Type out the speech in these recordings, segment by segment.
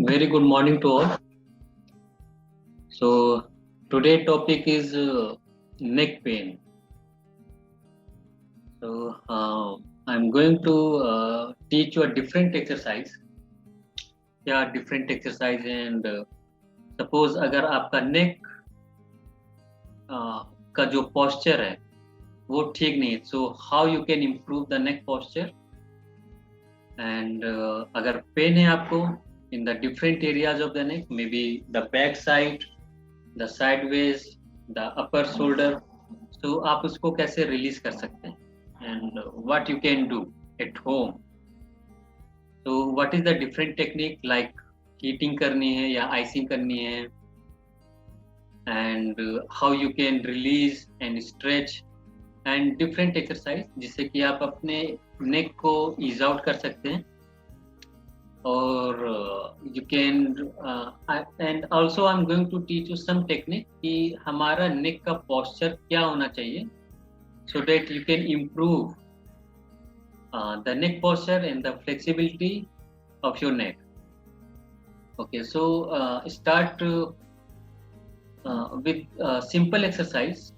Very good morning to all. So today topic is neck pain. So I'm going to teach you a different exercise. Yeah, different exercise and suppose अगर आपका neck का जो posture है वो ठीक नहीं है, so how you can improve the neck posture and अगर pain है आपको in the different areas of the neck, maybe the back side, the sideways, the upper shoulder, so आप उसको कैसे रिलीज कर सकते हैं and what you can do at home. So what is the different technique like heating करनी है या icing करनी है and how you can release and stretch and different exercise जिससे कि आप अपने neck को ease out कर सकते हैं और you can and also I'm going to teach you some technique कि हमारा neck का posture क्या होना चाहिए so that you can improve the neck posture and the flexibility of your neck. Okay, so start with simple exercise.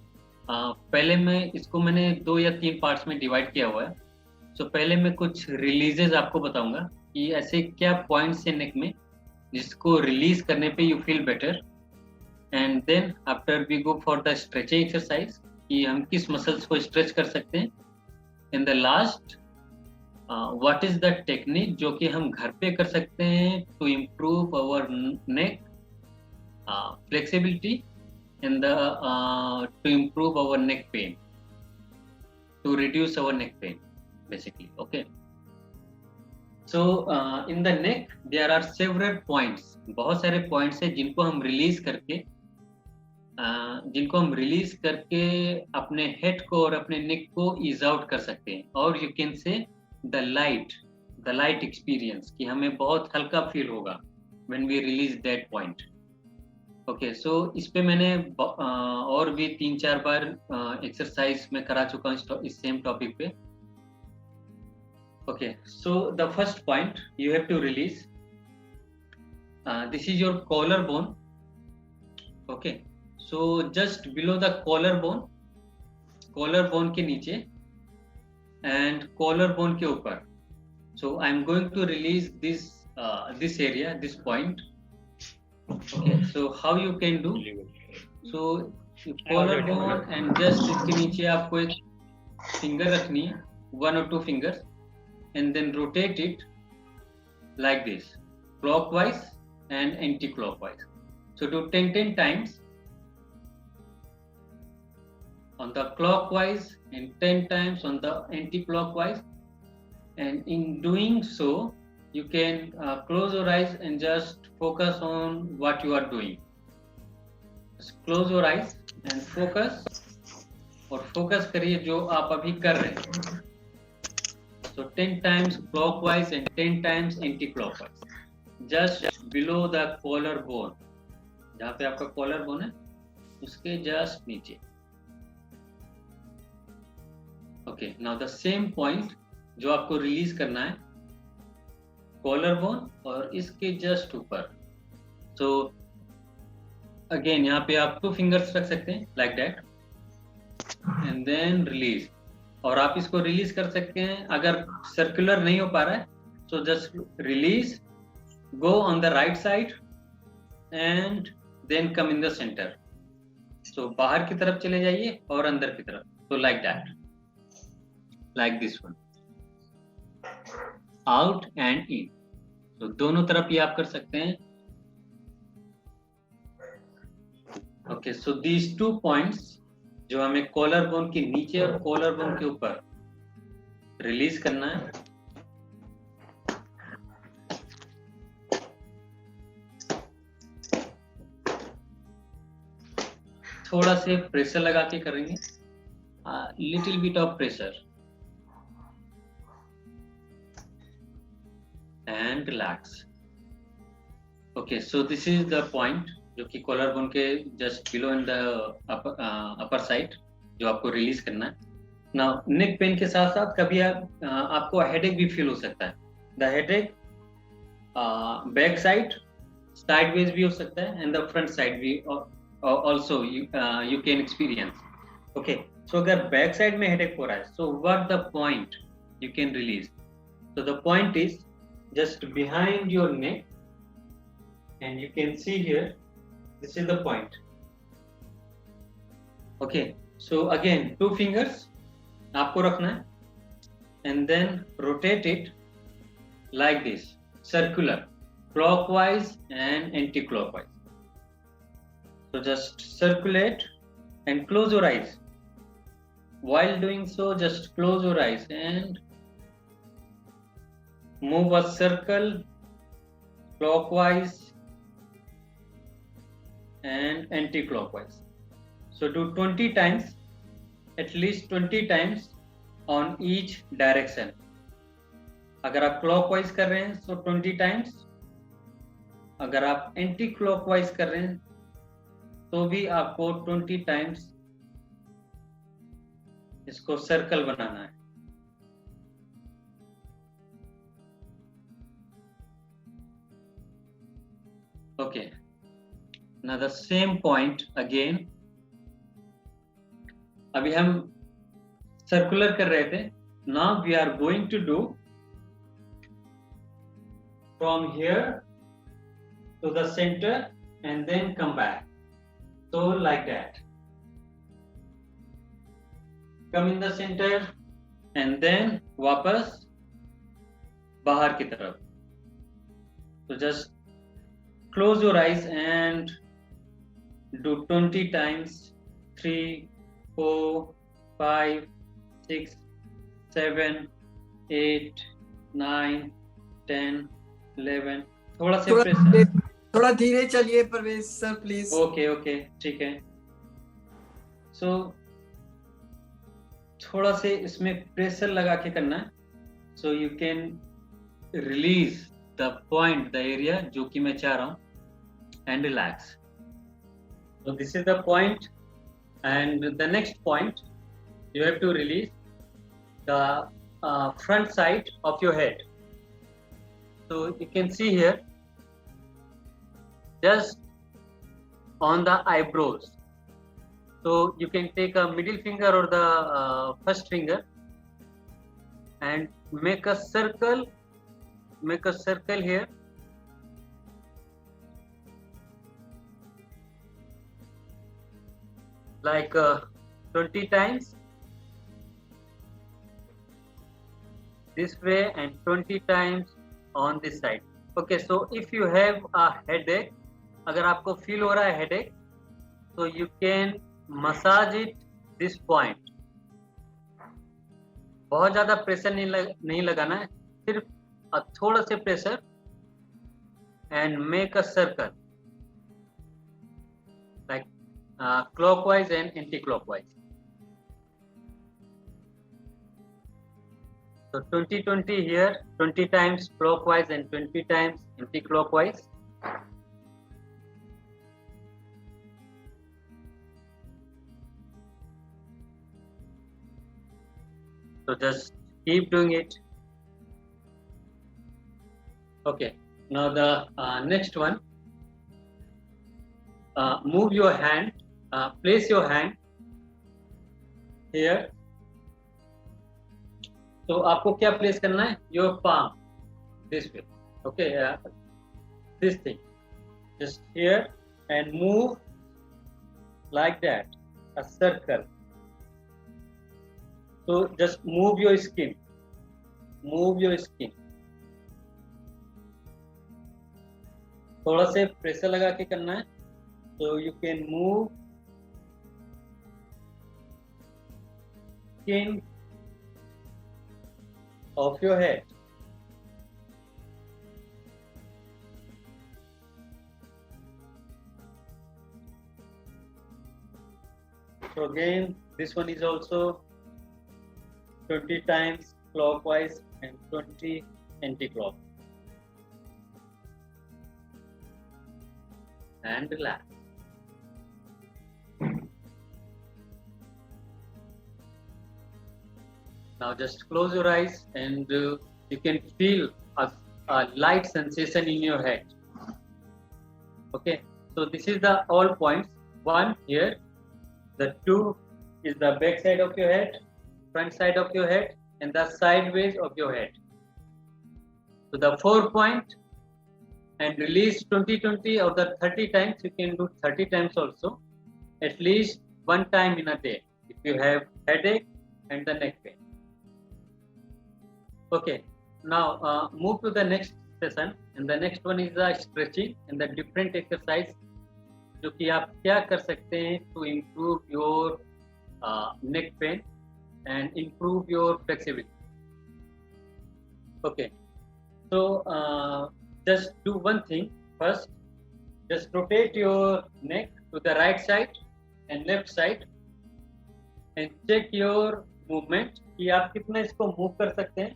पहले मैं इसको मैंने 2 या 3 पार्ट्स में डिवाइड किया हुआ है. So पहले मैं कुछ रिलीजेस आपको बताऊंगा कि ऐसे क्या पॉइंट्स है नेक में जिसको रिलीज करने पे you feel better and then after we go for the stretching exercise कि हम किस मसल्स को स्ट्रेच कर सकते हैं. In the last what is the technique जो कि हम घर पे कर सकते हैं to improve our neck flexibility and to improve our neck pain, to reduce our neck pain basically. Okay, so in the neck there are several points, बहुत सारे points हैं जिनको हम रिलीज करके अपने हेड को और अपने नेक को ईज आउट कर सकते हैं और you can say the light experience कि हमें बहुत हल्का फील होगा when we release that point. Okay, so इस पे मैंने और भी 3-4 बार एक्सरसाइज में करा चुका हूँ इस सेम टॉपिक पे. Okay, so the first point you have to release. This is your collarbone. Okay, so just below the collarbone के नीचे and collarbone के ऊपर. So I'm going to release this area, this point. Okay, so how you can do? So collarbone and just इसके नीचे आपको एक finger रखनी है, 1 or 2 fingers. And then rotate it like this, clockwise and anti-clockwise. So do 10 times on the clockwise and 10 times on the anti-clockwise. And in doing so, you can close your eyes and just focus on what you are doing. Just close your eyes and focus, और focus करिए जो आप अभी कर रहे हैं. So 10 times clockwise and 10 times anti-clockwise, just below the collarbone, जहाँ पे आपका collarbone है उसके just नीचे. Okay, now the same point जो आपको रिलीज करना है collarbone और इसके just ऊपर. So again यहाँ पे आप 2 fingers रख सकते हैं like that and then release. और आप इसको रिलीज कर सकते हैं अगर सर्कुलर नहीं हो पा रहा है, so just release, go on the right side and then come in the centre. So बाहर की तरफ चले जाइए और अंदर की तरफ. So like that, like this one, out and in. तो दोनों तरफ ये आप कर सकते हैं. ओके, सो दीज 2 पॉइंट्स जो हमें कॉलर बोन के नीचे और कॉलर बोन के ऊपर रिलीज करना है. थोड़ा से प्रेशर लगा के करेंगे, little bit of pressure and relax. Okay, so this is the point जो कि कॉलर बोन के just below in the upper side जो आपको रिलीज करना है. नाउ नेक पेन के साथ साथ कभी आपको हेडेक भी फील हो सकता है. The headache back side sideways भी हो सकता है and the front side भी also you can experience. Okay, so अगर back side में headache हो रहा है, so what the point you can release? So the point is just behind your neck, and you can see here, this is the point. Okay, so again 2 fingers आपको रखना है, and then rotate it like this, circular, clockwise and anti-clockwise. So just circulate and close your eyes. While doing so, just close your eyes and move a circle clockwise and anti-clockwise. So do 20 times, at least 20 times on each direction. अगर आप clockwise कर रहे हैं तो 20 times, अगर आप anti-clockwise कर रहे हैं तो भी आपको 20 times इसको सर्कल बनाना है. Okay, now the same point again. अभी हम सर्कुलर कर रहे थे. Now we are going to do from here to the center and then come back. So like that. Come in the center and then वापस बाहर की तरफ. So just close your eyes and do 20 times. 3, 4, 5, 6, 7, 8, 9, 10, 11. थोड़ा से pressure, थोड़ा धीरे चलिए Parvez sir please. Okay ठीक है. सो थोड़ा से इसमें प्रेशर लगा के करना है, so you can release the point, the area जो कि मैं चाह रहा हूं, and relax. So this is the point and the next point you have to release the front side of your head. So you can see here just on the eyebrows. So you can take a middle finger or the first finger and make a circle here, like 20 times this way and 20 times on this side. Okay, so if you have a headache, अगर आपको feel हो रहा है headache, so you can massage it this point. बहुत ज़्यादा pressure नहीं लगाना है, सिर्फ थोड़ा से pressure and make a circle like clockwise and anti-clockwise. So 20 here, 20 times clockwise and 20 times anti-clockwise. So just keep doing it. Okay, now the next one, move your hand, place your hand here. तो आपको क्या place करना है? Your palm this way. Okay, this thing just here and move like that, a circle. So just move your skin. थोड़ा से pressure लगा के करना है. So you can move skin of your head. So again, this one is also 20 times clockwise and 20 anti-clockwise. And relax. Now just close your eyes and you can feel a light sensation in your head. Okay, so this is the all points. 1 here, the 2 is the back side of your head, front side of your head, and the sideways of your head. So the 4 point, and release 20 or the 30 times. You can do 30 times also, at least 1 time in a day if you have headache and the neck pain. Okay, now move to the next session, and the next one is the stretching and the different exercise जो कि आप क्या कर सकते हैं to improve your neck pain and improve your flexibility. Okay, so just do one thing first. Just rotate your neck to the right side and left side and check your movement कि आप कितना इसको move कर सकते हैं.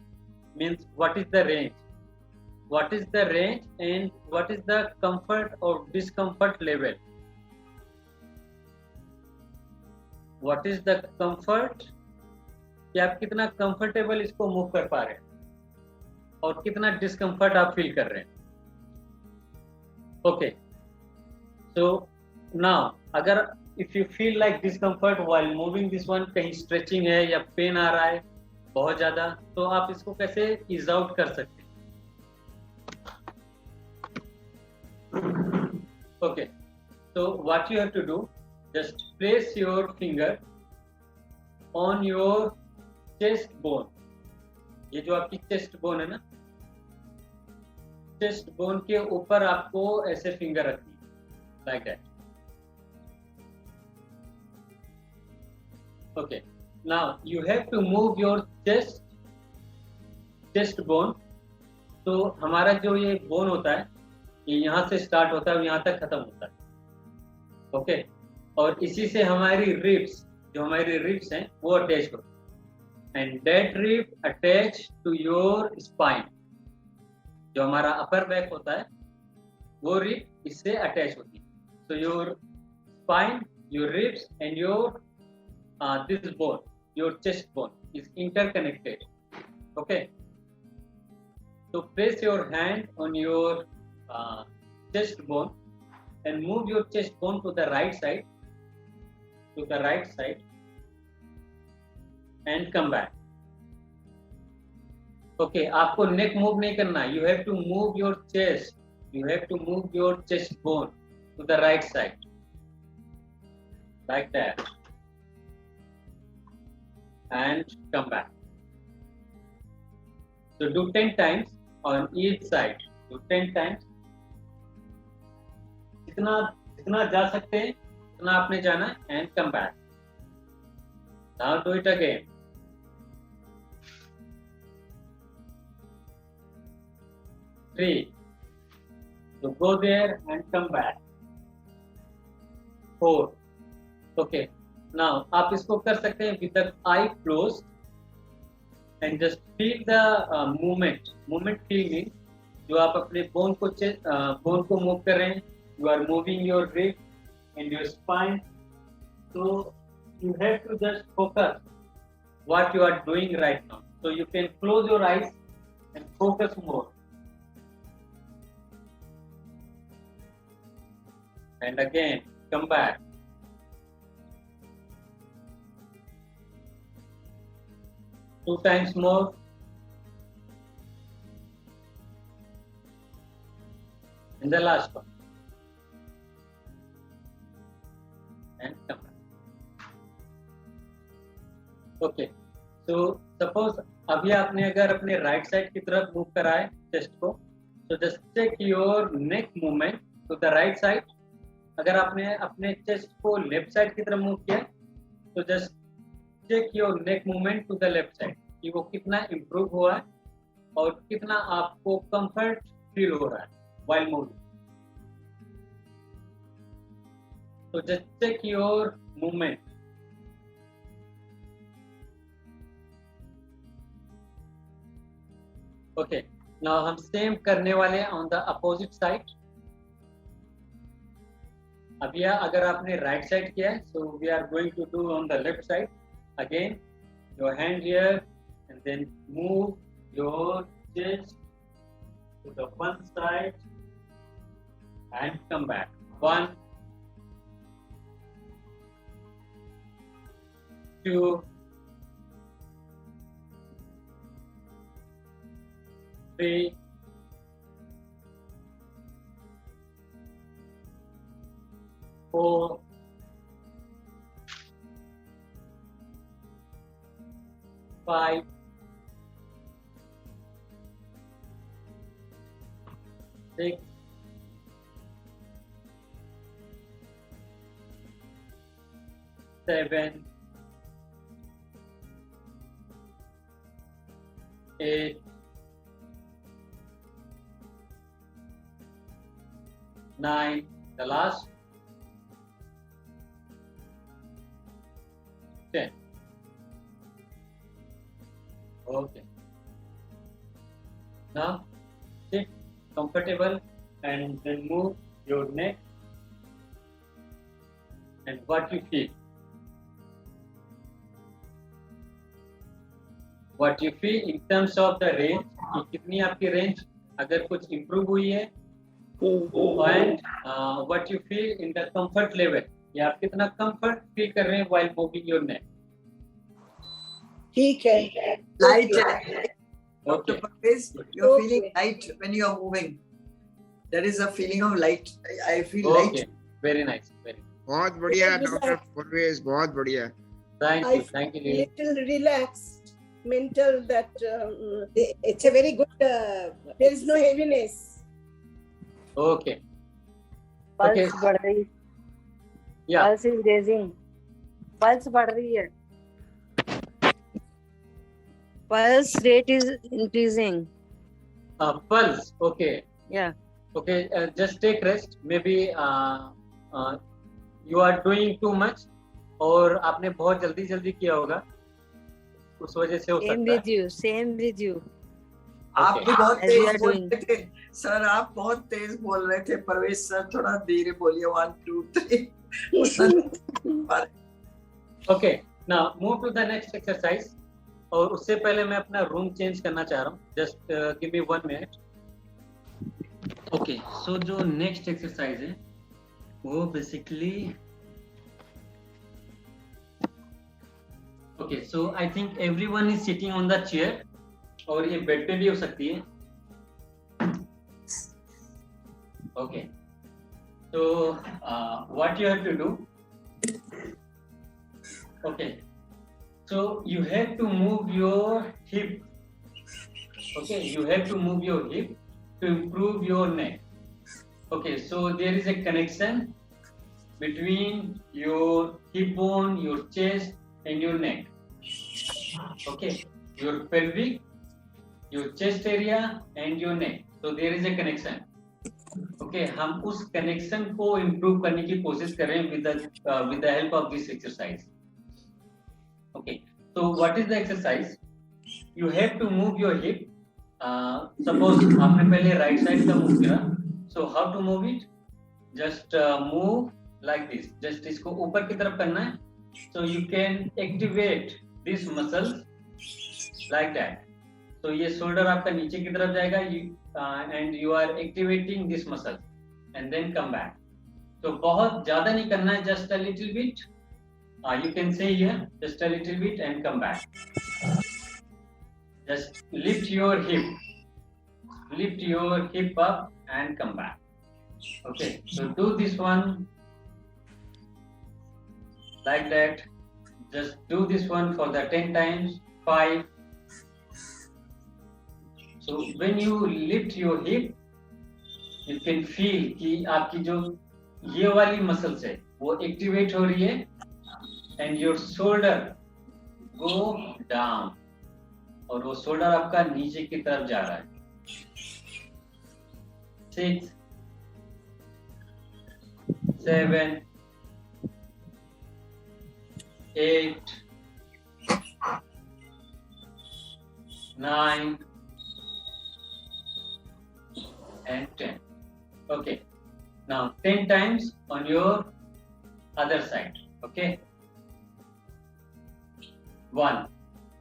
Means what is the range? What is the range and what is the comfort or discomfort level? What is the comfort? कि आप कितना comfortable इसको move कर पा रहे हैं और कितना discomfort आप feel कर रहे हैं. Okay, so now अगर if you feel like discomfort while moving this one, कहीं stretching है या pain आ रहा है बहुत ज़्यादा, तो आप इसको कैसे ease out कर सकते हैं. Okay, so what you have to do, just place your finger on your chest bone. ये जो आपकी chest bone है ना, chest bone के ऊपर आपको ऐसे finger रखनी है, like that. Okay, now you have to move your chest bone. तो हमारा जो ये bone होता है, ये यहाँ से start होता है और यहाँ तक खत्म होता है. ओके, और इसी से हमारी रिब्स, जो हमारी रिब्स हैं वो अटैच होती है, and that rib attach to your spine. जो हमारा अपर बैक होता है वो रिब इससे अटैच होती है. So your spine, your ribs and your this bone, your chest bone is interconnected. Okay, so place your hand on your chest bone and move your chest bone to the right side, and come back. Okay, आपको neck move नहीं करना. You have to move your chest. You have to move your chest bone to the right side, like that, and come back. So do 10 times on each side. Do 10 times. जितना जा सकते हैं उतना आपने जाना है, and come back. Now do it again. 3. So go there and come back. 4. Okay. Now आप इसको कर सकते हैं with the eye closed and just feel the movement. Movement feel means जो आप अपने बोन को मूव कर रहे हैं. You are moving your rib and your spine. So you have to just focus what you are doing right now. So you can close your eyes and focus more. And again, come back. Two times more. And the last one. And come back. Okay. So suppose अभी आपने अगर अपने right side की तरफ move करा है chest को, तो just check your neck movement to the right side. अगर आपने अपने चेस्ट को लेफ्ट साइड की तरफ मूव किया तो just check your neck movement to the left side कि वो कितना इम्प्रूव हुआ है और कितना आपको कंफर्ट फील हो रहा है व्हाइल मूविंग. तो just check your movement. Okay, now हम सेम करने वाले हैं ऑन द अपोजिट साइड. अब यह अगर आपने राइट साइड किया है, so we are going to do on the left side. Again your hand here and then move your chest to the one side and come back. 1, 2, 3, 4, 5, 6, 7, 8, 9, the last, 10. Okay. Now sit comfortable and then move your neck and what you feel. What you feel in terms of the range, कि कितनी आपकी range अगर कुछ improve हुई है, and what you feel in the comfort level, या आप कितना comfort feel कर रहे हैं while moving your neck. ठीक है. Light. Okay. Parvez, you're Okay. feeling light when you are moving. There is a feeling of light. I feel Okay. light. Very nice. Very. बहुत बढ़िया Yes, डॉक्टर परवेज, बहुत बढ़िया. Thank I you. Thank you. Lily. little relaxed, mental that It's a very good. there is no heaviness. Okay. Pulse Okay. बढ़ रही, Yeah. Pulse is raising, pulse बढ़ रही है, pulse rate is increasing. Pulse. Okay. या Okay. Just take rest. Maybe you are doing too much और आपने बहुत जल्दी किया होगा, उस वजह से हो सेम सकता है. With you, same with you. आप भी बहुत As we तेज are बोल doing. रहे थे सर, आप बहुत तेज बोल रहे थे. परवेज सर थोड़ा धीरे बोलिए. 1 2 3. Okay. Now move to the next exercise. और उससे पहले मैं अपना रूम चेंज करना चाह रहा हूँ. Just give me 1 minute. Okay. So जो next exercise है वो basically. Okay. So I think everyone is sitting on the chair. और ये बेड पे भी हो सकती है. Okay. So what you have to do? Okay. So you have to move your hip. Okay, you have to move your hip to improve your neck. Okay, so there is a connection between your hip bone, your chest, and your neck. Okay, your pelvic, your chest area, and your neck. So there is a connection. Okay, हम उस connection को improve करने की कोशिश कर रहे हैं with the help of this exercise. Okay, so what is the exercise? You have to move your hip. Suppose आपने पहले right side का move किया. So how to move it? Just move like this. Just इसको ऊपर की तरफ करना है. So you can activate this muscles like that. So ये shoulder आपका नीचे की तरफ जाएगा. And you are activating this muscle. And then come back. So बहुत ज़्यादा नहीं करना है. Just a little bit. You can say here, just a little bit and come back. Just lift your hip. Lift your hip up and come back. Okay, so do this one like that. Just do this one for the 10 times, 5. So when you lift your hip, you can feel कि आपकी जो ये वाली muscles है वो activate हो रही है. And your shoulder go down. और वो shoulder आपका नीचे की तरफ जा रहा है. 6, 7, 8, 9, and 10. Okay. Now 10 times on your other side. Okay. 1.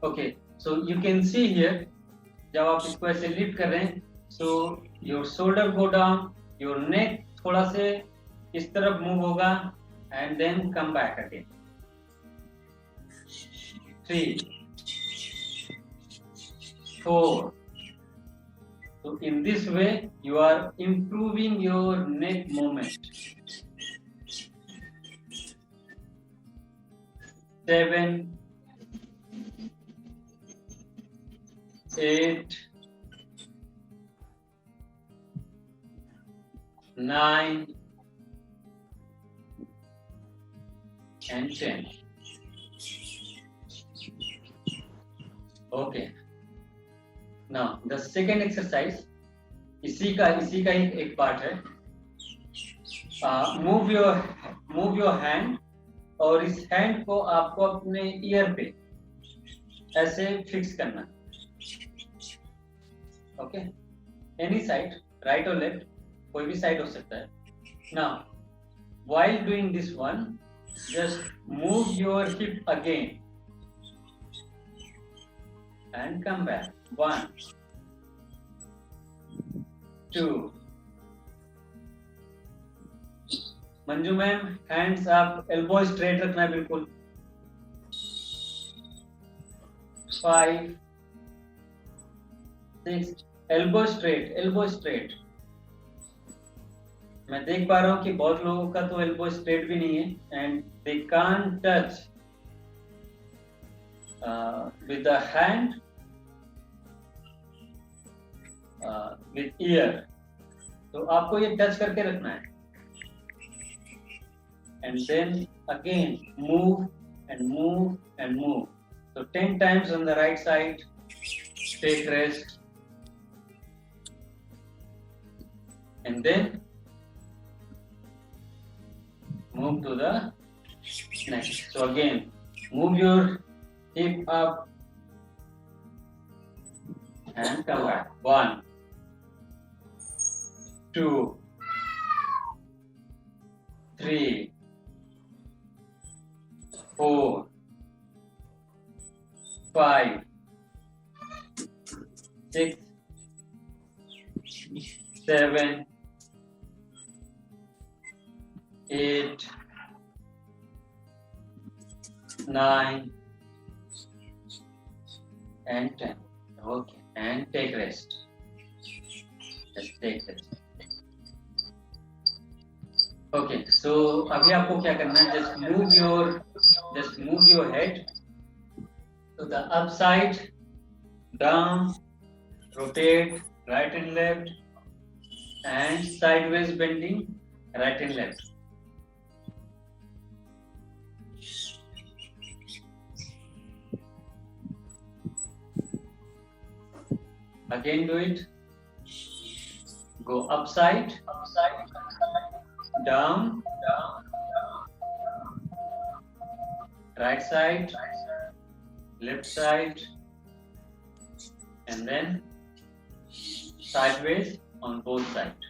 Okay. So you can see here, जब आप इसको ऐसे lift कर रहे हैं, so your shoulder go down, your neck थोड़ा से इस तरफ मूव होगा and then come back again. 3, 4. So in this way you are improving your neck movement. 7, 8, 9 and 10. Okay. Now the second exercise, इसी का ही एक पार्ट है. Move your hand और इस हैंड को आपको अपने ईयर पे ऐसे फिक्स करना. ओके, एनी साइड, राइट और लेफ्ट, कोई भी साइड हो सकता है. Now while doing this one, just move your hip again and come back. 1, 2. Manju ma'am, hands आप एल्बो स्ट्रेट रखना है बिल्कुल. 5, 6. Elbow straight. मैं देख पा रहा हूँ कि बहुत लोगों का तो एल्बो स्ट्रेट भी नहीं है and they can't touch with the hand with ear. तो आपको ये टच करके रखना है and then again move and move and move. So 10 times on the right side, take rest and then move to the next. So again, move your hip up and come back. 1, 2, 3, 4, 5, 6, 7, 8, 9 and 10. Okay, and take rest. Just take rest. Okay, so अभी आपको क्या करना है? Just move your head to the upside, down, rotate right and left, and sideways bending right and left. Again do it. Go upside, down, right side, left side, and then sideways on both sides.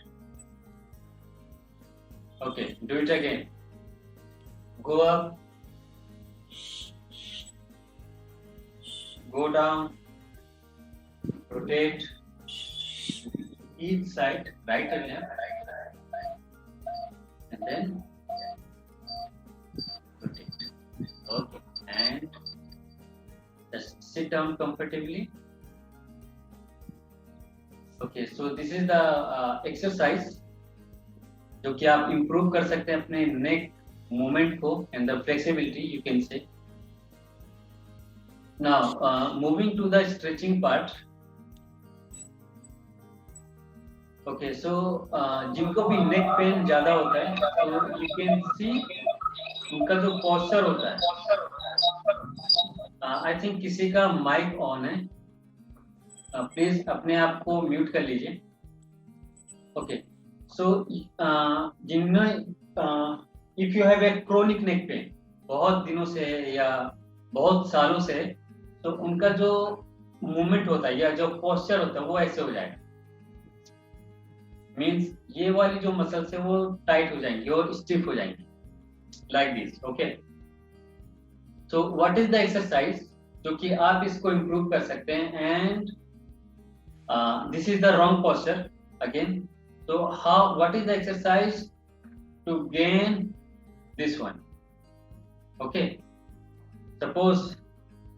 Okay, do it again. Go up, go down, rotate each side, right and left, and then rotate. Okay, and just sit down comfortably. Okay, so this is the exercise जो कि आप improve कर सकते हैं अपने neck movement को and the flexibility you can say. Now moving to the stretching part. Okay, so जिनको भी neck pain ज़्यादा होता है, तो you can see उनका जो posture होता है. I think किसी का mic on है. Please अपने आप को mute कर लीजिए. Okay, so if you have a chronic neck pain, बहुत दिनों से या बहुत सालों से, तो उनका जो movement होता है या जो posture होता है वो ऐसे हो जाएगा. Means ये वाली जो मसल्स है वो टाइट हो जाएंगी और स्टिफ हो जाएंगी like this. Okay, so what is the exercise जो कि आप इसको improve कर सकते हैं and this is the wrong posture. Again So what is the exercise to gain this one? Okay, suppose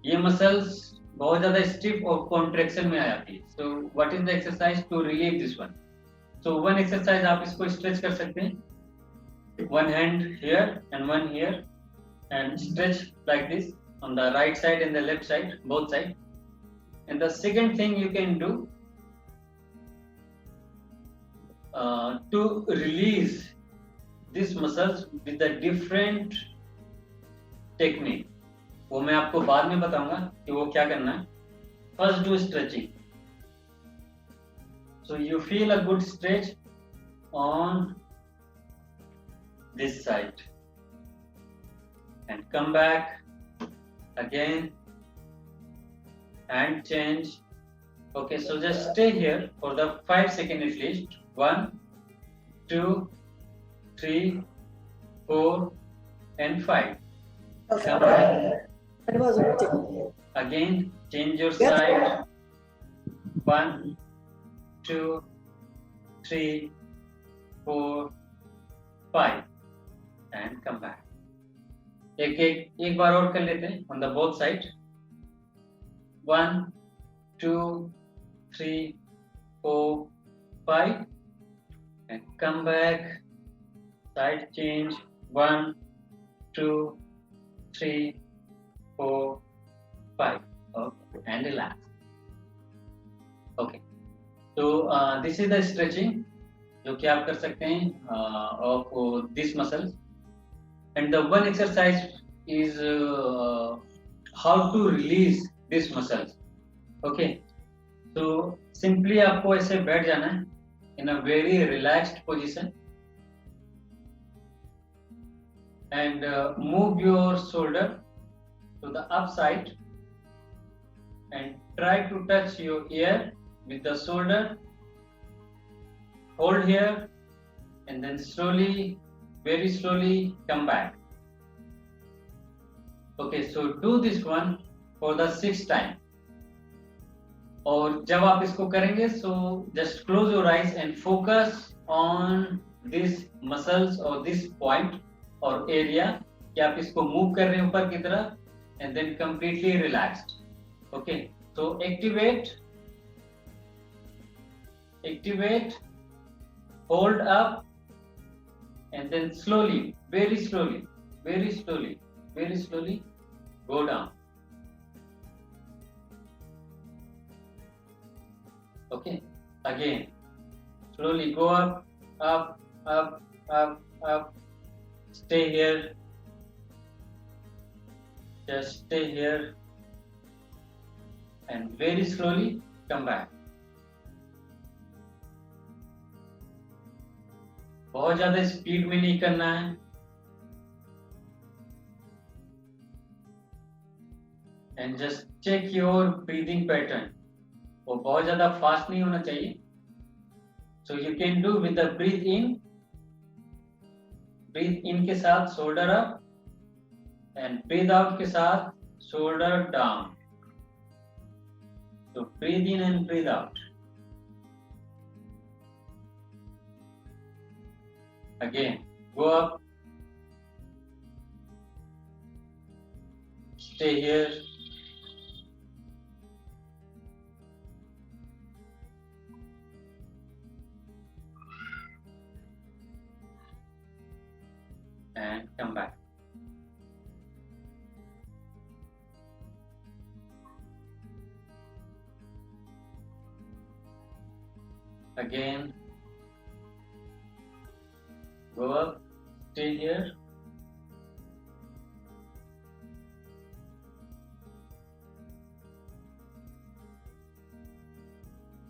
ये muscles बहुत ज़्यादा stiff और contraction में आ जाती है. So what is the exercise to relieve this one? So one exercise आप इसको stretch कर सकते हैं. One hand here and one here, and stretch like this on the right side and the left side, both sides. And the second thing you can do to release these muscles with a different technique. वो मैं आपको बाद में बताऊंगा कि वो क्या करना है. First do stretching. So you feel a good stretch on this side and come back again and change. Okay, so just stay here for the 5 seconds at least. 1, 2, 3, 4 and 5. Come back. That was okay. Again, change your side. 1, 2, 3, 4, 5 and come back. एक बार और कर लेते हैं on the both side. 1, 2, 3, 4, 5 and come back. Side change. 1, 2, 3, 4, 5. Okay, and relax. Okay, so this is the stretching जो कि आप कर सकते हैं of these muscles. And the one exercise is how to release these muscles. Okay, so simply आपको ऐसे बैठ जाना है in a very relaxed position and move your shoulder to the upside and try to touch your ear with the shoulder. Hold here and then slowly, very slowly come back. Okay, so do this one for the 6th time. और जब आप इसको करेंगे, so just close your eyes and focus on this muscles or this point or area कि आप इसको move कर रहे हैं ऊपर की तरफ and then completely relaxed. Okay, so activate, hold up and then slowly, very slowly go down. Okay, again slowly go up, stay here, just stay here and very slowly come back. बहुत ज्यादा speed में नहीं करना है. And just check your breathing pattern. वो बहुत ज्यादा fast नहीं होना चाहिए. So you can do with the breathe in के साथ shoulder up and breathe out के साथ shoulder down. So breathe in and breathe out. Again, go up, stay here, and come back. Again, go up, stay here,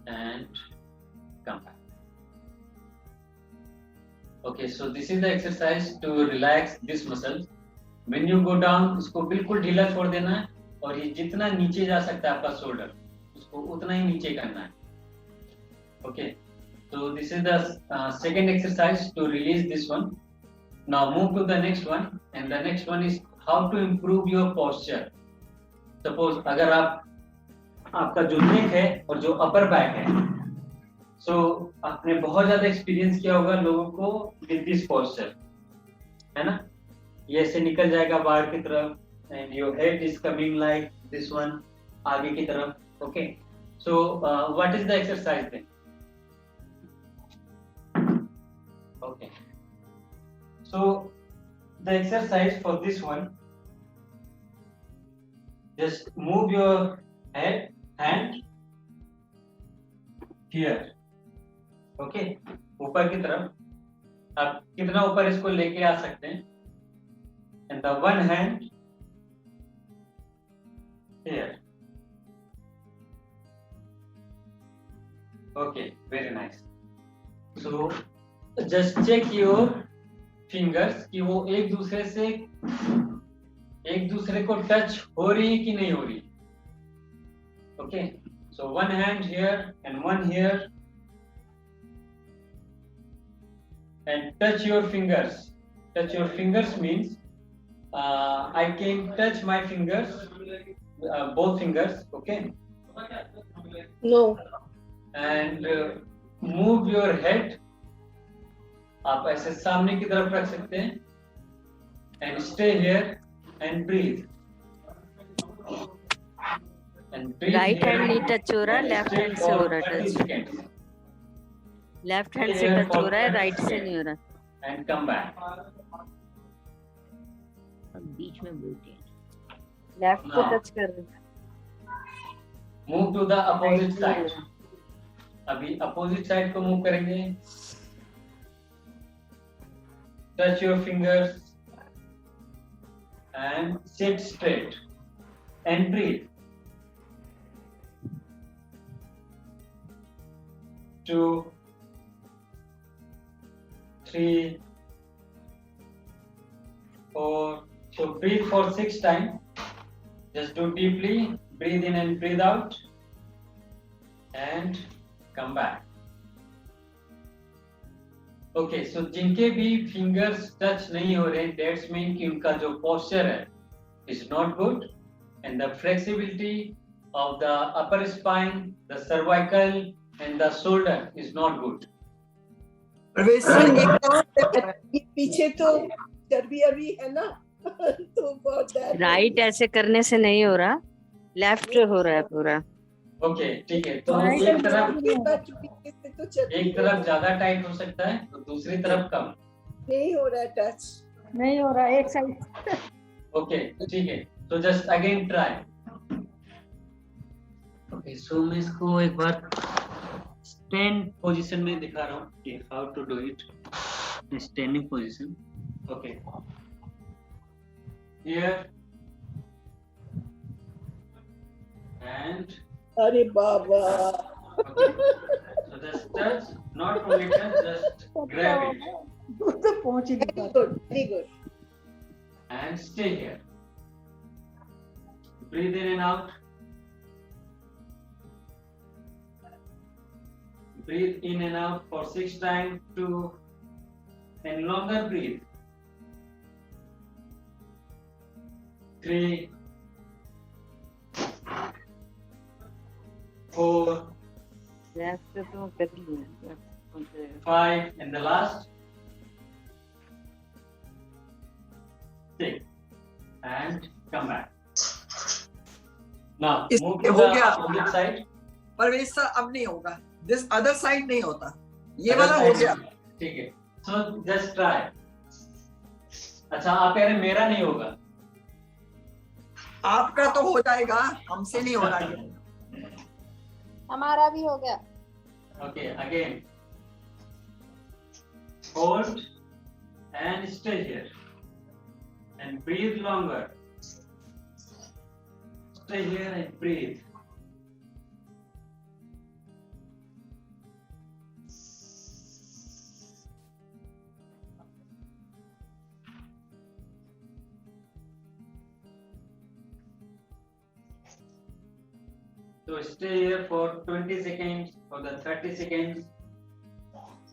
and come back. Okay, so this is the exercise to relax this muscles. When you go down, इसको बिल्कुल ढीला छोड़ देना है और ये जितना नीचे जा सकता है आपका शोल्डर उसको उतना ही नीचे करना है. Okay, so this is the second exercise to release this one. Now move to the next one, and the next one is how to improve your posture. Suppose अगर आपका जो neck है और जो upper back है, So आपने बहुत ज्यादा एक्सपीरियंस किया होगा लोगों को विद दिस पोस्चर, है ना? ये ऐसे निकल जाएगा बाहर की तरफ, and your head is coming like this one, आगे की तरफ. Okay, so what is the exercise then? Okay, so the exercise for this one, just move your hand here. Okay, ऊपर की तरफ. आप कितना ऊपर इसको लेके आ सकते हैं? And the one hand here. Okay, very nice. So just check your fingers कि वो एक दूसरे को टच हो रही है कि नहीं हो रही. Okay, so one hand here and one here, and touch your fingers. Touch your fingers means I can touch my fingers, both fingers. Okay, No. and move your head. आप ऐसे सामने की तरफ रख सकते हैं. And stay here and breathe. And breathe Right here hand नहीं touch हो रहा, and left stay hand से for हो रहा 30 touch. seconds. Left hand Stay से here टच for हो रहा है, 30 राइट से seconds नहीं हो रहा. and come back. बीच में बोलते हैं लेफ्ट को Now. टच कर रहे हैं. Move to the opposite Right side. here. अभी opposite side को move करेंगे. Touch your fingers and sit straight and breathe. 2, 3, 4. So breathe for 6 times. Just do deeply. Breathe in and breathe out. And come back. Okay, so जिनके भी fingers touch नहीं हो रहे, that's mean कि उनका जो posture है is not good, and the flexibility of the upper spine, the cervical, and the shoulder is not good. प्रवेश सर एक पीछे तो चर्बी अभी है ना. तो बहुत that. राइट ऐसे करने से नहीं हो रहा, लेफ्ट हो रहा है पूरा. Okay, ठीक है. तो Right एक and तरफ left पीछे से तो चर्बी एक तरफ ज्यादा टाइट हो सकता है, तो दूसरी तरफ कम. नहीं हो रहा टच. नहीं हो रहा एक साइड. Okay, ठीक है. So just again try. Okay, so मैं इसको एक बार stand position में दिखा रहा हूँ कि how to do it. Standing position. Okay. Here and अरे बाबा. okay. So just touch, not only touch, just grab it तो पहुंच ही Very good. Very good. and stay here. Breathe in and out. Breathe in and out for 6 times, 2, and longer breathe. 3, 4, left तो कर लिया. 5, and the last 6, and come back. Now इस- move to हो the गया। opposite side. प्रवेश sir अब नहीं होगा. दिस अदर साइड नहीं होता. ये Other वाला हो side. गया. ठीक है. So just try. अच्छा आप कह रहे मेरा नहीं होगा. आपका तो हो जाएगा, हमसे नहीं हो रहा है. हमारा भी हो गया. Okay, again. Hold and stay here. And breathe longer. Stay here and breathe. So stay here for 20 seconds or the 30 seconds.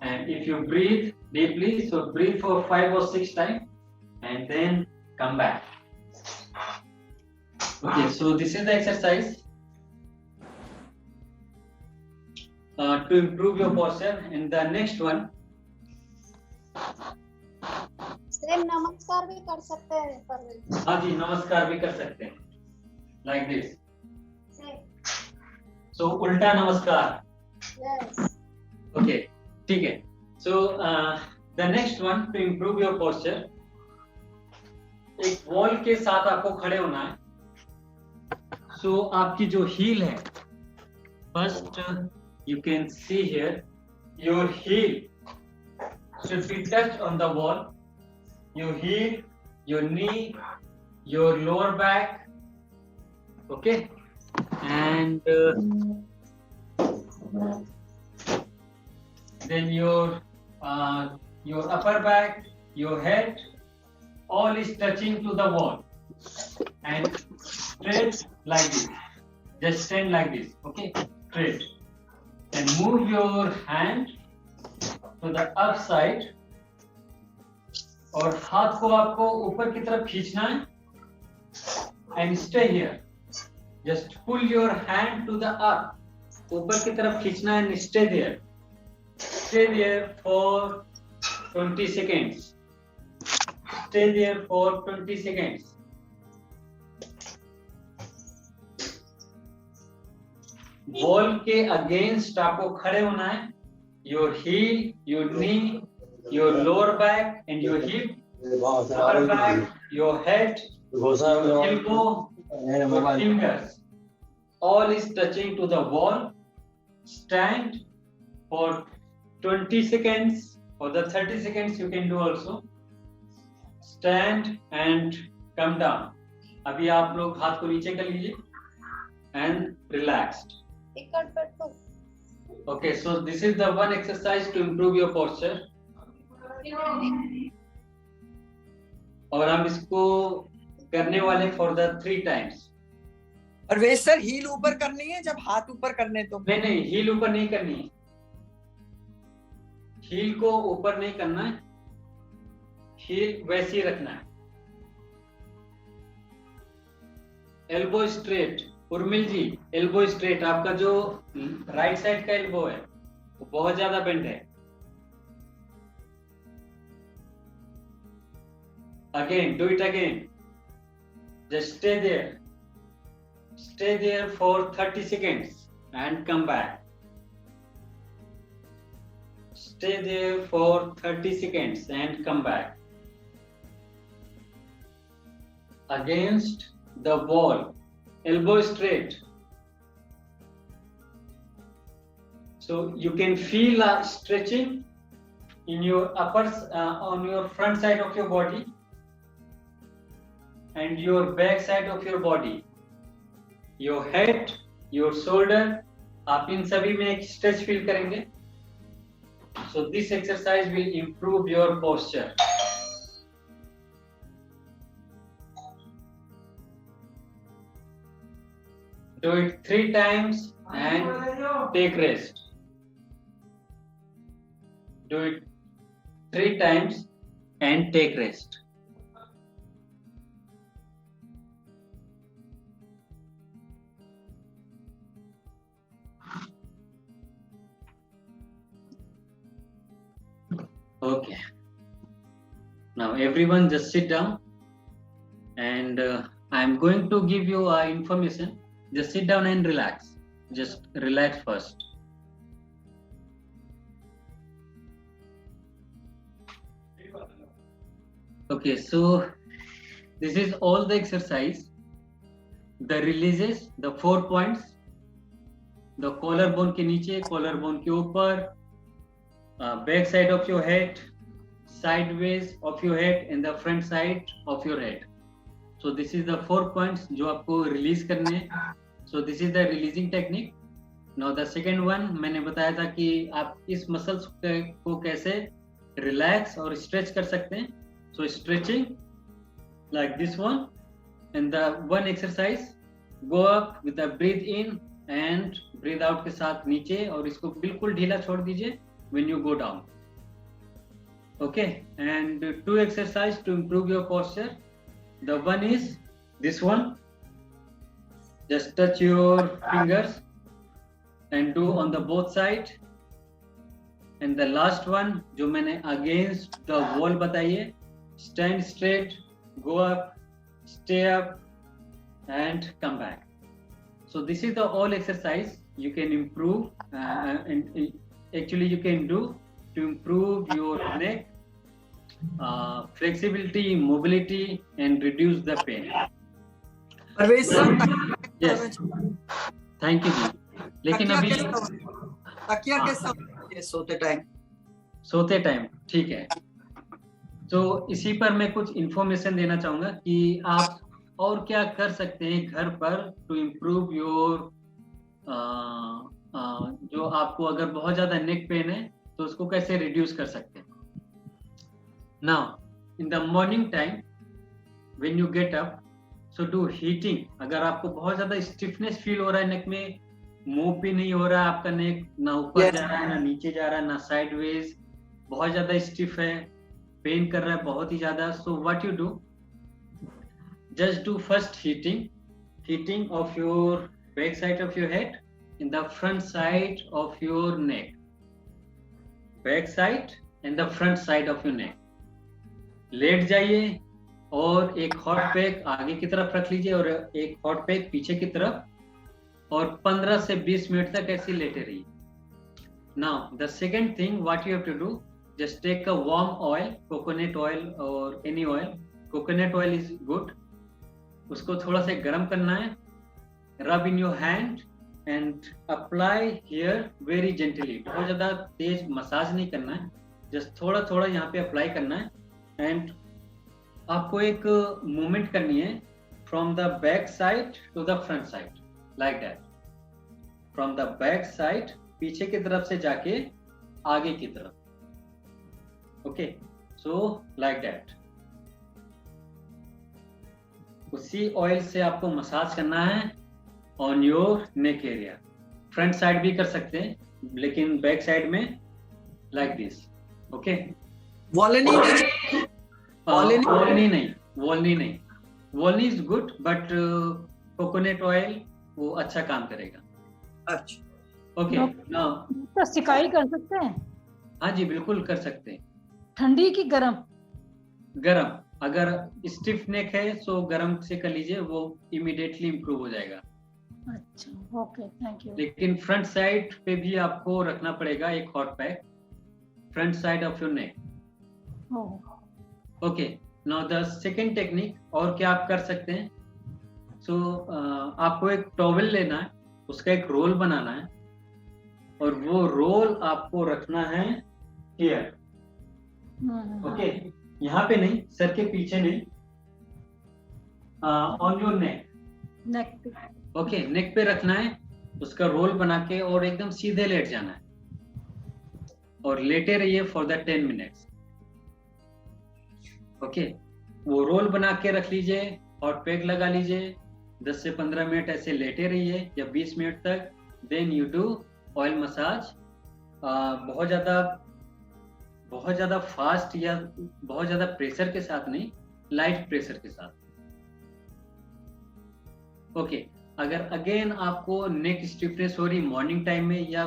And if you breathe deeply, so breathe for 5 or 6 times and then come back. Okay, so this is the exercise. to improve your posture. And the next one, same नमस्कार भी कर सकते हैं परवेज। हाँ जी, नमस्कार भी कर सकते हैं, like this. So उल्टा नमस्कार. यस। Okay, ठीक है. So the next one to improve your posture, एक वॉल के साथ आपको खड़े होना है. So आपकी जो heel है, first you can see here, your heel should be touched on the wall. Your heel, your knee, your lower back, okay, and then your upper back, your head, all is touching to the wall, and straight like this. Just stand like this, okay, straight, and move your hand to the upside. और हाथ को आपको ऊपर की तरफ खींचना है, and stay here. Just pull your hand to the up. ऊपर की तरफ खींचना है and stay there. Stay there for 20 seconds. Stay there for 20 seconds. Wall के against आपको खड़े होना है. Your heel, your knee, your lower back and your hip, upper back, your head, your elbow, your fingers, all is touching to the wall. Stand for 20 seconds, or the 30 seconds you can do also. Stand and come down. अभी आप लोग हाथ को नीचे कर लीजिए and relaxed. Okay, so this is the one exercise to improve your posture. और हम इसको करने वाले for the 3 times. Parvez sir heel ऊपर करनी है जब हाथ ऊपर करने तो? नहीं, हील ऊपर नहीं करनी है. हील को ऊपर नहीं करना है, हील वैसे ही रखना है. Elbow straight. Urmil ji, elbow straight. आपका जो राइट साइड का एल्बो है वो बहुत ज्यादा बेंड है. Again, do it again. Just stay there. Stay there for 30 seconds and come back. Stay there for 30 seconds and come back. Against the wall, elbow straight. So you can feel a stretching in your on your front side of your body and your back side of your body, your head, your shoulder. आप इन सभी में एक stretch feel करेंगे. So this exercise will improve your posture. Do it 3 times and take rest. Do it 3 times and take rest. Okay. Now everyone just sit down, and I am going to give you information. Just sit down and relax. Just relax first. Okay, so this is all the exercise. The releases, the 4 points. The collarbone के नीचे, collarbone के ऊपर, back side of your head, sideways of your head and the front side of your head. So this is the 4 points जो आपको release करने हैं. So this is the releasing technique. Now the second one मैंने बताया था कि आप इस muscles को कैसे relax और stretch कर सकते हैं. So stretching like this one, and the one exercise, go up with the breathe in and breathe out के साथ नीचे, और इसको बिल्कुल ढीला छोड़ दीजिए when you go down. Okay, and 2 exercise to improve your posture. The one is this one. Just touch your fingers and do on the both side. And the last one जो मैंने against the wall बताई है, stand straight, go up, stay up and come back. So this is the all exercise you can improve and actually you can do to improve your neck flexibility, mobility and reduce the pain. Parvez sir Yes, thank you ji. लेकिन अभी तकिया कैसा होता है सोते time? ठीक है. तो इसी पर मैं कुछ इंफॉर्मेशन देना चाहूंगा कि आप और क्या कर सकते हैं घर पर टू इम्प्रूव योर जो आपको अगर बहुत ज्यादा नेक पेन है तो उसको कैसे रिड्यूस कर सकते हैं. Now in the morning time when you get up, so do heating. अगर आपको बहुत ज्यादा स्टिफनेस फील हो रहा है नेक में, मूव भी नहीं हो रहा है आपका नेक, ना ऊपर जा रहा है ना नीचे जा रहा है ना साइडवेज, बहुत ज्यादा स्टिफ है, पेन कर रहा है बहुत ही ज्यादा, सो what you do, just do first heating of your back side of your head and the front side of your neck, back side and the front side of your neck. लेट जाइए और एक hot pack आगे की तरफ रख लीजिए और एक हॉट पैक पीछे की तरफ और 15 से 20 मिनट तक ऐसे लेटे रहिए. Now the second thing what you have to do, just take a warm oil, coconut oil or any oil, coconut oil is good. उसको थोड़ा सा गर्म करना है, rub in your hand and apply here very gently. बहुत ज्यादा तेज massage नहीं करना है, just थोड़ा थोड़ा यहाँ पे अप्लाई करना है and आपको एक मूवमेंट करनी है from the back side to the front side like that. From the back side पीछे की तरफ से जाके आगे की तरफ. Okay, so like that. उसी ऑयल से आपको मसाज करना है on your neck area. Front side भी कर सकते हैं लेकिन बैक साइड में लाइक दिस. ओके, वॉलनी नहीं, walnut is good but coconut oil वो अच्छा काम करेगा. अच्छा, ओके. नाउ तो सिकाई कर सकते हैं? हाँ जी बिल्कुल कर सकते हैं. ठंडी की गरम? गरम. अगर स्टिफ नेक है सो गरम से कर लीजिए, वो इमीडिएटली इम्प्रूव हो जाएगा. अच्छा, ओके, थैंक यू. लेकिन फ्रंट साइड पे भी आपको रखना पड़ेगा एक hot pack, front side of your neck. Okay, now the second technique और क्या आप कर सकते हैं. सो आपको एक टॉवेल लेना है, उसका एक रोल बनाना है और वो रोल आपको रखना है हियर. ओके, यहाँ पे नहीं, सर के पीछे नहीं, ऑन योर नेक पे. ओके, नेक पे रखना है, उसका रोल बना के और एकदम सीधे लेट जाना है और लेटे रहिए फॉर द 10 मिनट्स. ओके, वो रोल बना के रख लीजिए, हॉट पैक लगा लीजिए, 10 से 15 मिनट ऐसे लेटे रहिए या 20 मिनट तक. Then you do oil massage. बहुत ज्यादा फास्ट या बहुत ज्यादा प्रेशर के साथ नहीं, लाइट प्रेशर के साथ. ओके, अगर अगेन आपको नेक स्टिफनेस हो रही मॉर्निंग टाइम में या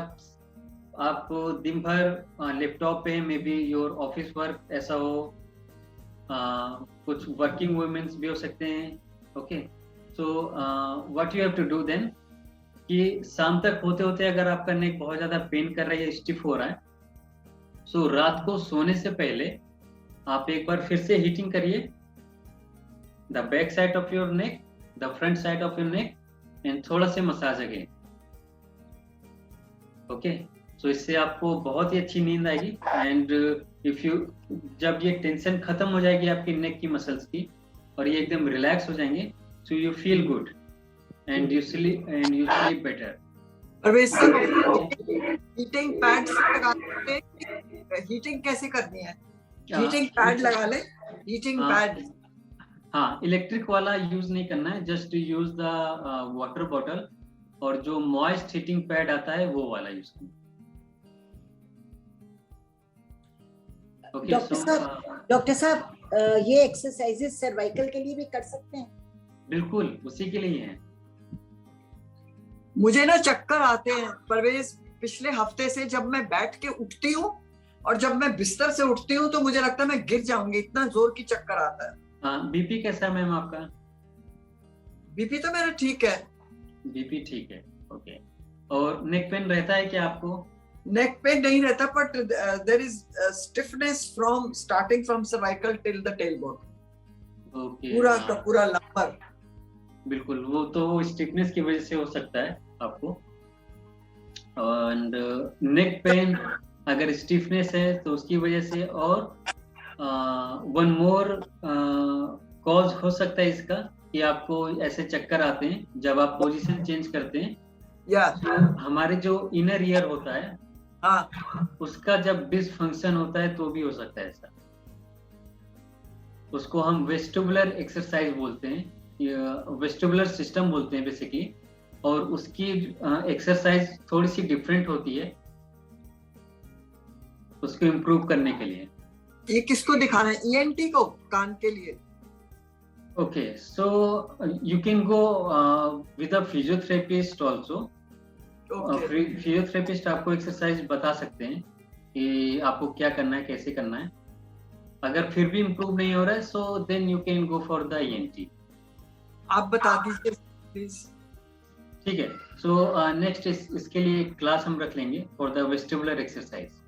आप दिन भर लैपटॉप पे, maybe your office work ऐसा हो, कुछ वर्किंग वुमेन्स भी हो सकते हैं. Okay, so what you have to do then कि शाम तक होते होते अगर आपका नेक बहुत ज्यादा पेन कर रहा है या स्टिफ हो रहा है, सो रात को सोने से पहले आप एक बार फिर से हीटिंग करिए the back side of your neck, the front side of your neck and थोड़ा से मसाज अगेन. ओके, सो इससे आपको बहुत ही अच्छी नींद आएगी. एंड इफ यू, जब ये टेंशन खत्म हो जाएगी आपकी नेक की मसल्स की और ये एकदम रिलैक्स हो जाएंगे, so you feel good and you sleep better. Heating pad heating कैसे करनी है? हीटिंग पैड लगा ले, हीटिंग पैड. हाँ, इलेक्ट्रिक वाला यूज नहीं करना है, just use the water bottle और जो मॉइस्ट हीटिंग पैड आता है वो वाला यूज करना. डॉक्टर साहब ये एक्सरसाइजेस सर्वाइकल के लिए भी कर सकते हैं? बिल्कुल, उसी के लिए है. मुझे ना चक्कर आते हैं परवेज, पिछले हफ्ते से जब मैं बैठ के उठती हूँ और जब मैं बिस्तर से उठती हूँ तो मुझे लगता है मैं गिर जाऊंगी, इतना जोर की चक्कर आता है। हाँ, बीपी कैसा है मैम आपका? बीपी तो मेरा ठीक है। बीपी ठीक है, ओके। और नेक पेन रहता है क्या आपको? नेक पेन नहीं रहता, but there is stiffness from starting from cervical till the tailbone, okay. पूरा का पूरा लंबर। बिल्कुल, वो तो स्टिफनेस की वजह से हो सकता है आपको। एंड नेक पेन अगर स्टिफनेस है तो उसकी वजह से, और वन मोर कॉज हो सकता है इसका कि आपको ऐसे चक्कर आते हैं जब आप पोजीशन चेंज करते हैं, या तो हमारे जो इनर ईयर होता है हाँ, उसका जब डिसफंक्शन होता है तो भी हो सकता है ऐसा। उसको हम वेस्टिबुलर एक्सरसाइज बोलते हैं, वेस्टिबुलर सिस्टम बोलते हैं बेसिकली, और उसकी एक्सरसाइज थोड़ी सी डिफरेंट होती है उसको इम्प्रूव करने के लिए। ये किसको दिखाना है? ईएनटी को, कान के लिए? Okay, so you can go with a physiotherapist also. Physiotherapist आपको एक्सरसाइज बता सकते हैं कि आपको क्या करना है, कैसे करना है। अगर फिर भी इम्प्रूव नहीं हो रहा है, so then you can go for the ENT. आप बता दीजिए प्लीज। ठीक है, सो नेक्स्ट इसके लिए क्लास हम रख लेंगे for the vestibular exercise.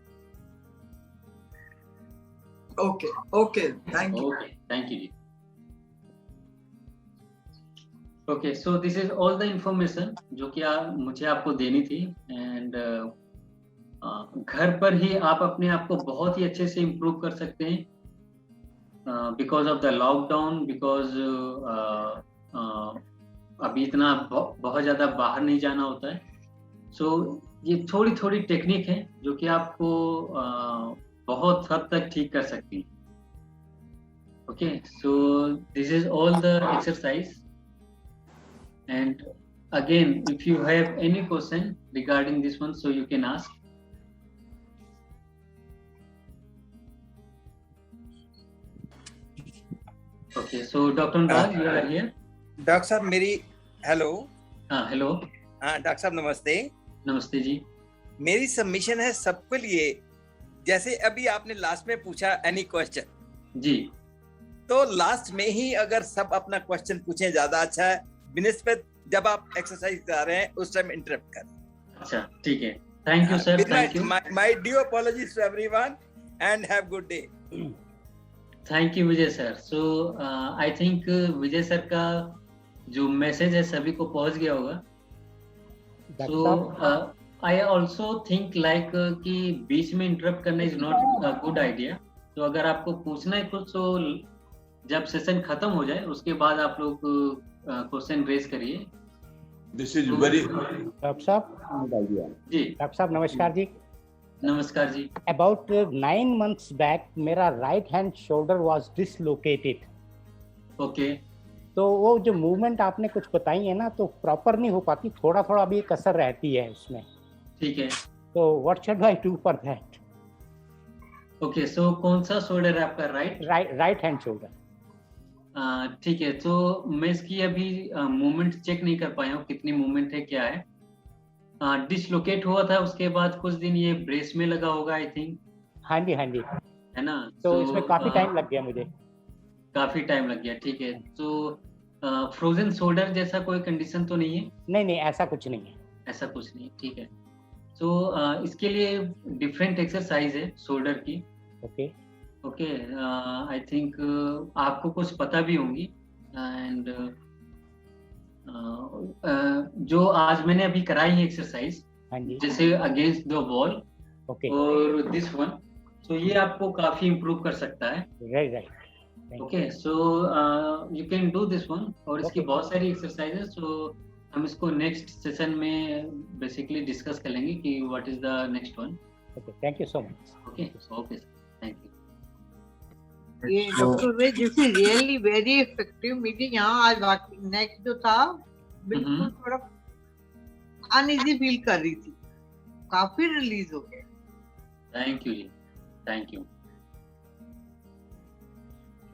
Okay okay, thank you. Okay, thank you ji. Okay, so this is all the information जो कि मुझे आपको देनी थी। एंड घर पर ही आप अपने आप को बहुत ही अच्छे से इम्प्रूव कर सकते हैं because of the lockdown, because अभी इतना बहुत ज़्यादा बाहर नहीं जाना होता है। सो ये थोड़ी थोड़ी टेक्निक है जो कि आपको बहुत हद तक ठीक कर सकती है। Okay, so this is all the exercise, and again if you have any question regarding this one, so you can ask. Okay, so Dr. Raj, you are here. Doctor साहब मेरी, हेलो। हाँ, हेलो। हाँ doctor साहब नमस्ते। नमस्ते जी। मेरी submission है सबके लिए, जैसे अभी आपने लास्ट में पूछा एनी क्वेश्चन जी, तो लास्ट में ही अगर सब अपना क्वेश्चन पूछें ज्यादा अच्छा है, बिनिस्बत जब आप एक्सरसाइज कर रहे हैं उस टाइम इंटरप्ट करें। अच्छा ठीक है, thank you sir, thank you. My due apologies to everyone and have good day. Thank you Vijay sir. So I think Vijay sir का जो मैसेज है सभी को पहुंच गया होगा। So I also think like कि बीच में इंटरप्ट करना is not a good idea. तो अगर आपको पूछना है कुछ तो जब सेशन खत्म हो जाए उसके बाद आप लोग क्वेश्चन रेज करिए। This is very. डॉक्टर साहब जी, डॉक्टर साहब नमस्कार जी। नमस्कार जी। अबाउट 9 months बैक मेरा right hand shoulder was dislocated. Okay, तो वो जो मूवमेंट आपने कुछ बताई है ना, तो प्रॉपर नहीं हो पाती, थोड़ा थोड़ा भी कसर रहती है उसमें। ठीक है, तो what should I do for that? Okay, so कौन सा शोल्डर है आपका? Right hand shoulder. ठीक है, तो मैं इसकी अभी मूवमेंट चेक नहीं कर पाया हूँ कितनी मूवमेंट है, क्या है। डिसलोकेट हुआ था, उसके बाद कुछ दिन ये ब्रेस में लगा होगा आई थिंक। हाँ जी हाँ जी, है ना। तो इसमें काफी टाइम लग गया मुझे। काफी टाइम लग गया, ठीक है। तो फ्रोजन शोल्डर जैसा कोई कंडीशन तो नहीं है? नहीं, ऐसा कुछ नहीं है। ऐसा कुछ नहीं, ठीक है। तो इसके लिए डिफरेंट एक्सरसाइज है शोल्डर की। ओके ओके, आई थिंक आपको कुछ पता भी होंगी। एंड जो आज मैंने अभी कराई है एक्सरसाइज, हाँ जी, जैसे अगेंस्ट द वॉल ओके, और दिस वन, तो ये आपको काफी इम्प्रूव कर सकता है। Right. Okay, so you can do this one. और इसकी बहुत सारी एक्सरसाइजेस, तो हम इसको नेक्स्ट सेशन में बेसिकली डिस्कस कर लेंगे कि what is the next one. Okay, thank you so much. Okay, okay, thank you. ये doctor way, this is really very effective meeting. यहाँ आज नेक जो था बिल्कुल थोड़ा अनइजी फील कर रही थी, काफी रिलीज हो गया। Thank you ji, thank you.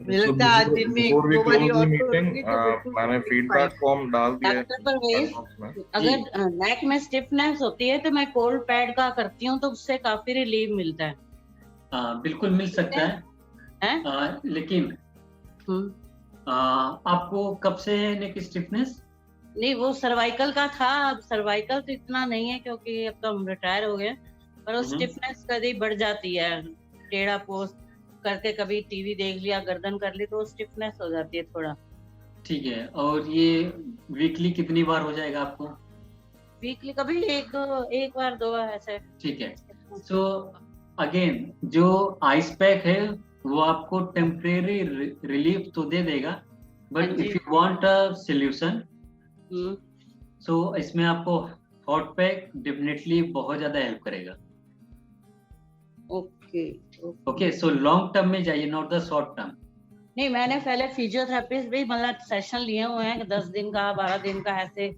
मुझे लगता है आज दिन में Before we दो बारी close the और meeting, करूंगी तो बिल्कुल मैंने ठीक फीडबैक पाएंगे। फॉर्म डाल दिया है डॉक्टर परवेज, inbox में। अगर नेक में स्टिफनेस होती है तो मैं कोल्ड पैड का करती हूँ तो उससे काफी रिलीफ मिलता है। बिल्कुल मिल सकता है, लेकिन आपको कब से है नेक स्टिफनेस? नहीं, वो सर्वाइकल का था, अब सर्वाइकल तो इतना नहीं है क्योंकि अब तो हम रिटायर हो गए, पर वो स्टिफनेस कभी बढ़ जाती है, टेढ़ा पोस्ट करके कभी टीवी देख लिया, गर्दन कर ली तो स्टिफनेस हो जाती है थोड़ा। ठीक है, और ये वीकली कितनी बार हो जाएगा आपको? वीकली कभी एक बार 2 बार ऐसे। ठीक है, सो अगेन जो आइस पैक है वो आपको टेम्परेरी रिलीफ तो दे देगा, but if you want a solution so इसमें आपको हॉट पैक डेफिनेटली बहुत ज्यादा हेल्प करेगा। ओके, सो लॉन्ग टर्म में जाइए, नॉट द शॉर्ट टर्म। नहीं, मैंने पहले फिजियोथेरेपिस्ट भी मतलब सेशन लिए हुए हैं, 10 दिन का 12 दिन का ऐसे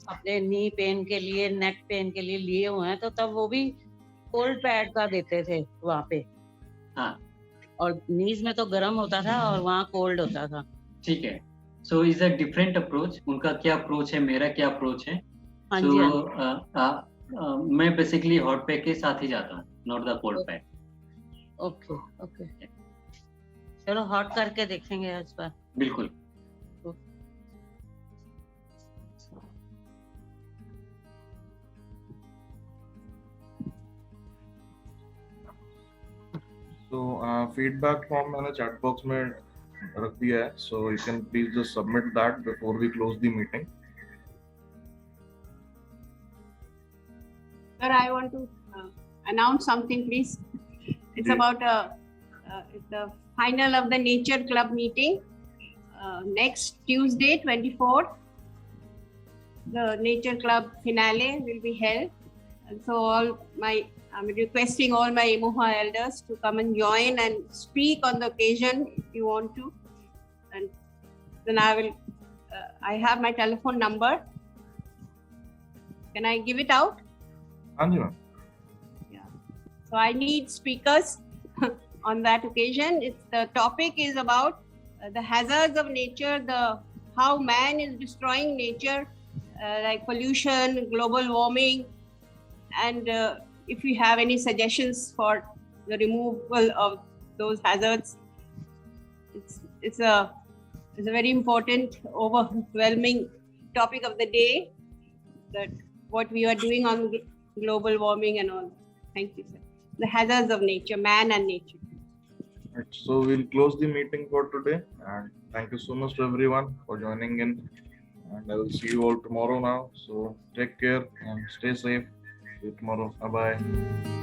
अपने नी पेन के लिए, नेक पेन के लिए लिए हुए हैं, तो तब वो भी कोल्ड पैड का देते थे वहाँ पे। हाँ, और नीज में तो गर्म होता था और वहाँ कोल्ड होता था। ठीक है, so is a different approach, उनका क्या अप्रोच है, मेरा क्या अप्रोच है। हाँ so, जी, मैं बेसिकली हॉट पैक के साथ ही जाता हूँ, not the cold pack. Okay, चलो हॉट करके देखेंगे इस बार। बिल्कुल। तो फीडबैक फॉर्म मैंने चैट बॉक्स में रख दिया है, so you can please just submit that before we close the meeting. Sir, I want to announce something, please. It's about the final of the Nature Club meeting. Next Tuesday, 24th, the Nature Club finale will be held. And so I'm requesting all my Moha elders to come and join and speak on the occasion if you want to. And then I have my telephone number. Can I give it out? हाँ जी ma'am. So I need speakers on that occasion. The topic is about the hazards of nature, how man is destroying nature, like pollution, global warming, and if you have any suggestions for the removal of those hazards. It's a very important, overwhelming topic of the day, that what we are doing on global warming and all. Thank you, sir. The hazards of nature, man and nature. Right, so we'll close the meeting for today, and thank you so much to everyone for joining in, and I will see you all tomorrow now. So take care and stay safe. See you tomorrow. Bye bye.